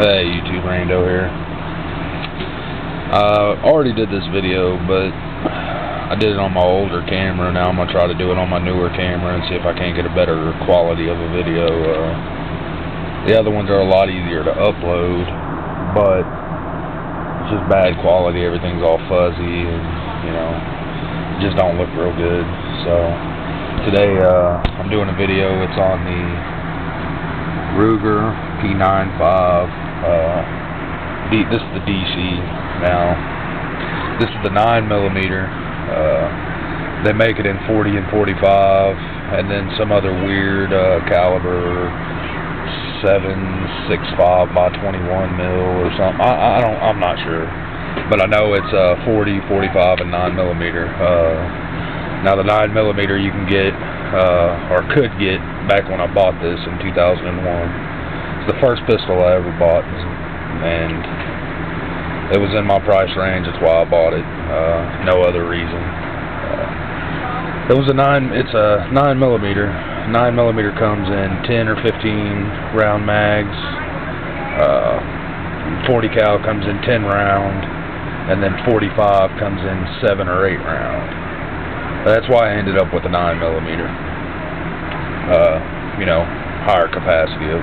Hey YouTube, Rando here. Already did this video, but I did it on my older camera. Now I'm going to try to do it on my newer camera and see if I can't get a better quality of a video. The other ones are a lot easier to upload, but it's just bad quality. Everything's all fuzzy and, you know, just don't look real good. So today I'm doing a video. It's on the Ruger P95. This is the DC now. This is the 9mm. They make it in 40 and 45, and then some other weird caliber 7.65 by 21 mil or something. I'm not sure, but I know it's 40, 45, and 9mm. Now the 9mm you can get or could get back when I bought this in 2001. It's the first pistol I ever bought, and it was in my price range. That's why I bought it. No other reason. It's a 9mm. 9mm comes in 10 or 15 round mags. 40 cal comes in 10 round, and then 45 comes in 7 or 8 round. That's why I ended up with a 9mm. You know, higher capacity of.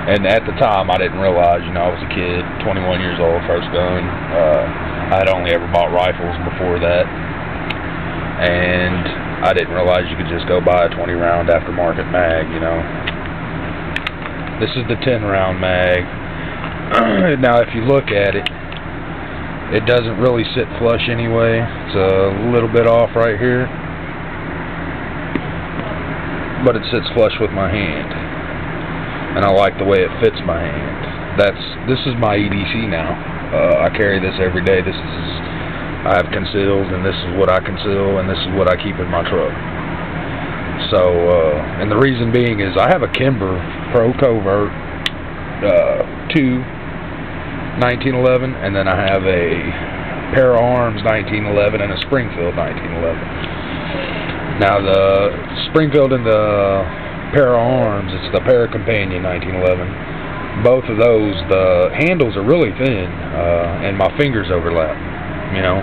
And at the time, I didn't realize, you know, I was a kid, 21 years old, first gun. I had only ever bought rifles before that. And I didn't realize you could just go buy a 20-round aftermarket mag, you know. This is the 10-round mag. Now, if you look at it, it doesn't really sit flush anyway. It's a little bit off right here. But it sits flush with my hand. And I like the way it fits my hand. This is my EDC now. I carry this every day. I have conceals, and this is what I conceal, and this is what I keep in my truck. So, and the reason being is I have a Kimber Pro Covert 2 1911, and then I have a Pair of Arms 1911 and a Springfield 1911. Now the Springfield and the Pair of Arms, it's the Pair Companion 1911. Both of those, the handles are really thin, and my fingers overlap, you know,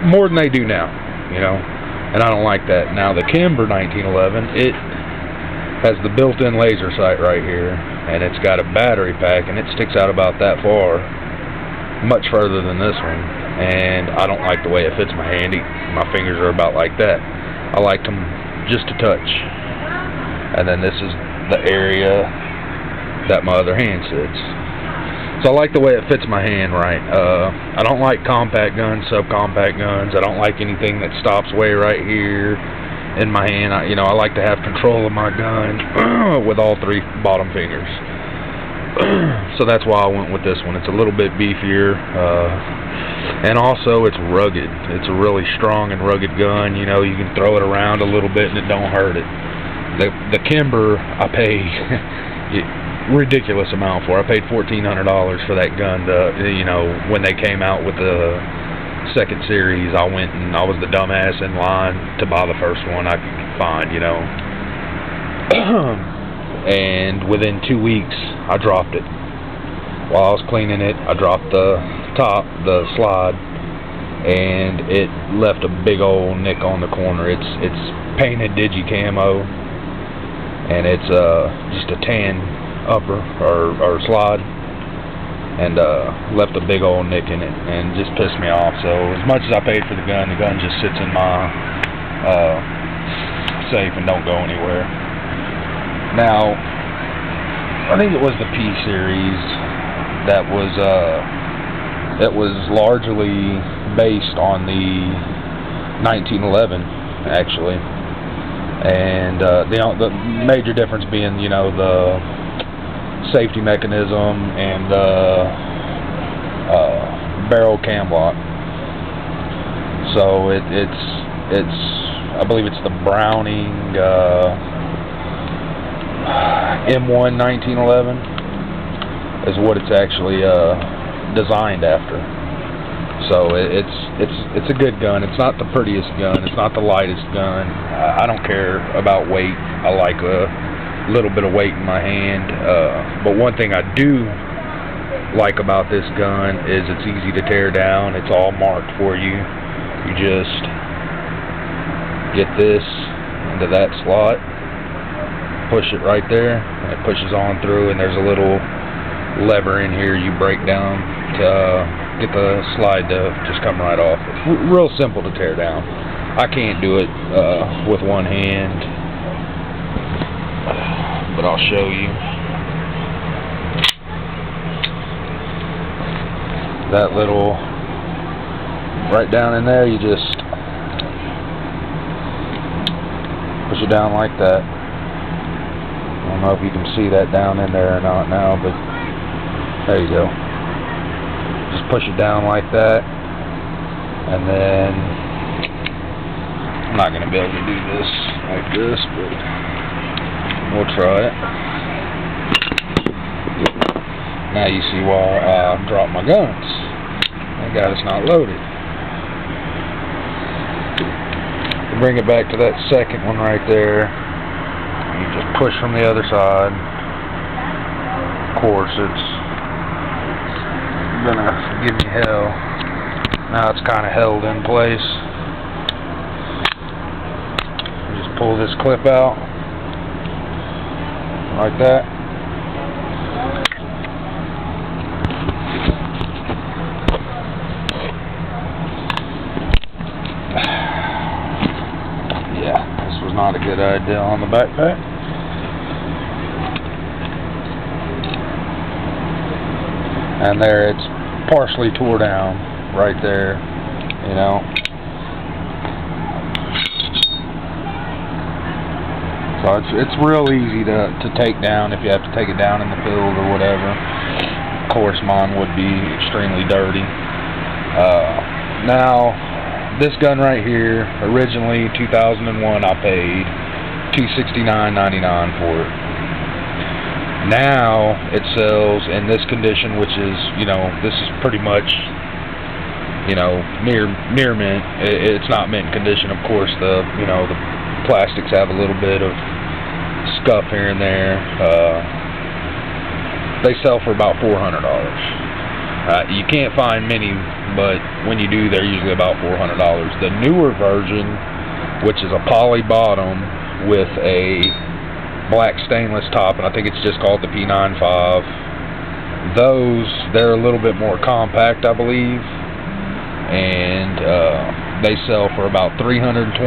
more than they do now, you know, and I don't like that. Now the Kimber 1911, it has the built-in laser sight right here, and it's got a battery pack, and it sticks out about that far, much further than this one, and I don't like the way it fits my hand. My fingers are about like that. I like them just a touch. And then this is the area that my other hand sits. So I like the way it fits my hand right. I don't like compact guns, subcompact guns. I don't like anything that stops way right here in my hand. I like to have control of my gun with all three bottom fingers. So that's why I went with this one. It's a little bit beefier, and also it's rugged. It's a really strong and rugged gun. You know, you can throw it around a little bit and it don't hurt it. The Kimber I pay ridiculous amount for. I paid $1,400 for that gun. You know, when they came out with the second series, I went and I was the dumbass in line to buy the first one I could find. You know. And within 2 weeks, I dropped it. While I was cleaning it, I dropped the top, the slide, and it left a big old nick on the corner. It's painted digi camo, and it's just a tan upper or slide, and left a big old nick in it, and just pissed me off. So as much as I paid for the gun just sits in my safe and don't go anywhere. Now, I think it was the P series that was largely based on the 1911, actually, and the major difference being, you know, the safety mechanism and the barrel cam lock. So it's I believe it's the Browning M1 1911 is what it's actually designed after. So it's a good gun. It's not the prettiest gun. It's not the lightest gun. I don't care about weight. I like little bit of weight in my hand. But one thing I do like about this gun is it's easy to tear down. It's all marked for you. You just get this into that slot, push it right there, and it pushes on through, and there's a little lever in here you break down to get the slide to just come right off. It's real simple to tear down. I can't do it with one hand, but I'll show you. That little, right down in there, you just push it down like that. I don't know if you can see that down in there or not now, but there you go. Just push it down like that, and then I'm not going to be able to do this like this, but we'll try it. Now you see why I dropped my guns. Thank God it's not loaded. Bring it back to that second one right there. You just push from the other side. Of course, it's gonna give me hell. Now it's kind of held in place. You just pull this clip out like that. Not a good idea on the backpack. And there, it's partially tore down right there, you know. So it's real easy to take down if you have to take it down in the field or whatever. Of course, mine would be extremely dirty. Now, this gun right here, originally 2001, I paid $269.99 for it. Now it sells in this condition, which is, you know, this is pretty much, you know, near mint. It's not mint condition, of course. The plastics have a little bit of scuff here and there. They sell for about $400. You can't find many, but when you do, they're usually about $400. The newer version, which is a poly bottom with a black stainless top, and I think it's just called the P95, they're a little bit more compact, I believe, and they sell for about $320,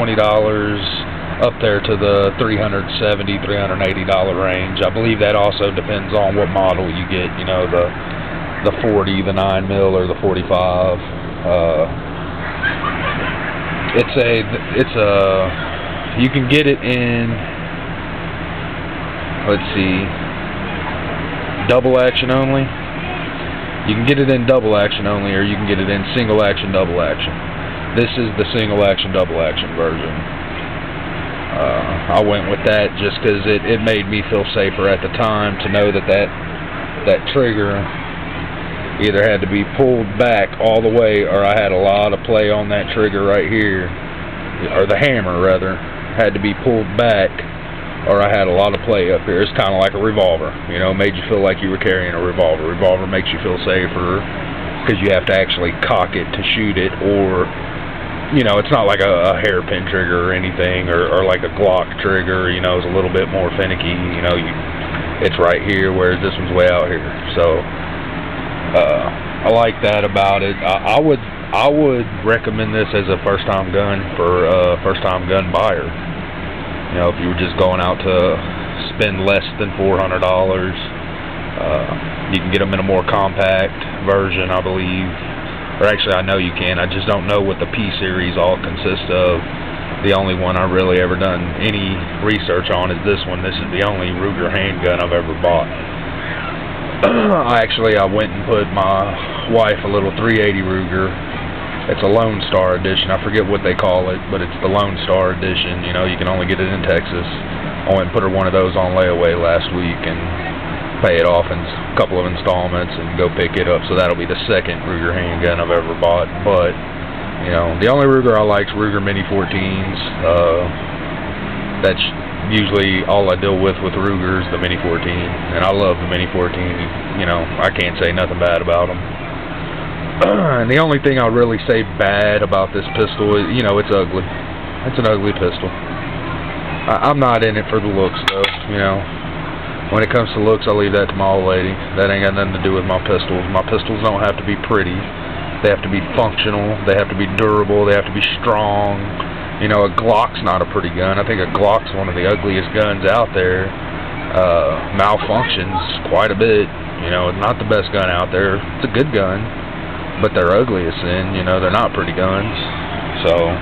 up there to the $370, $380 range. I believe that also depends on what model you get, you know, the 40, the 9mm, or the 45. You can get it in, let's see, double action only. You can get it in double action only, or you can get it in single action, double action. This is the single action, double action version. I went with that just because it made me feel safer at the time to know that trigger either had to be pulled back all the way, or I had a lot of play on that trigger right here, or the hammer rather, had to be pulled back, or I had a lot of play up here. It's kind of like a revolver, you know, made you feel like you were carrying a revolver. Revolver makes you feel safer because you have to actually cock it to shoot it, or, you know, it's not like a hairpin trigger or anything, or like a Glock trigger, you know, it's a little bit more finicky, you know, it's right here, whereas this one's way out here. So I like that about it. I would recommend this as a first-time gun for a first-time gun buyer. You know, if you were just going out to spend less than $400, you can get them in a more compact version, I believe. Or actually, I know you can. I just don't know what the P series all consists of. The only one I really ever done any research on is this one. This is the only Ruger handgun I've ever bought. I went and put my wife a little 380 Ruger. It's a Lone Star edition. I forget what they call it, but it's the Lone Star edition. You know, you can only get it in Texas. I went and put her one of those on layaway last week and pay it off in a couple of installments and go pick it up. So that'll be the second Ruger handgun I've ever bought. But, you know, the only Ruger I like is Ruger Mini 14s. Usually all I deal with Ruger is the Mini 14, and I love the Mini 14. You know, I can't say nothing bad about them. And the only thing I'll really say bad about this pistol is, you know, it's ugly. It's an ugly pistol. I'm not in it for the looks, though, you know. When it comes to looks, I'll leave that to my old lady. That ain't got nothing to do with my pistols. My pistols don't have to be pretty. They have to be functional. They have to be durable. They have to be strong. You know, a Glock's not a pretty gun. I think a Glock's one of the ugliest guns out there. Malfunctions quite a bit. You know, it's not the best gun out there. It's a good gun, but they're ugly as sin. You know, they're not pretty guns. So,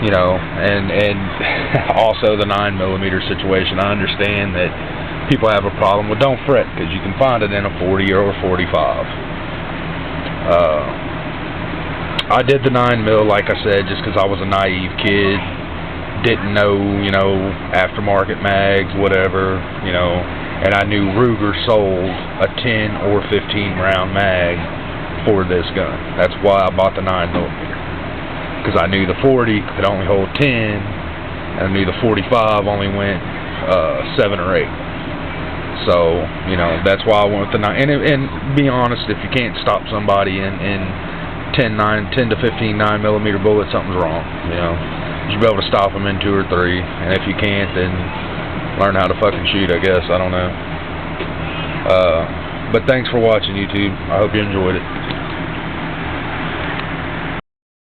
you know, and also the 9mm situation. I understand that people have a problem with. Don't fret, because you can find it in a 40 or a 45. I did the 9mm, like I said, just because I was a naive kid, didn't know, you know, aftermarket mags, whatever, you know, and I knew Ruger sold a 10 or 15 round mag for this gun. That's why I bought the 9mm, because I knew the 40 could only hold 10, and I knew the 45 only went 7 or 8. So, you know, that's why I went with the 9. And be honest, if you can't stop somebody in 10 to 15 9mm bullets, something's wrong. You know, you should be able to stop them in 2 or 3, and if you can't, then learn how to fucking shoot, I guess. I don't know. But thanks for watching, YouTube. I hope you enjoyed it.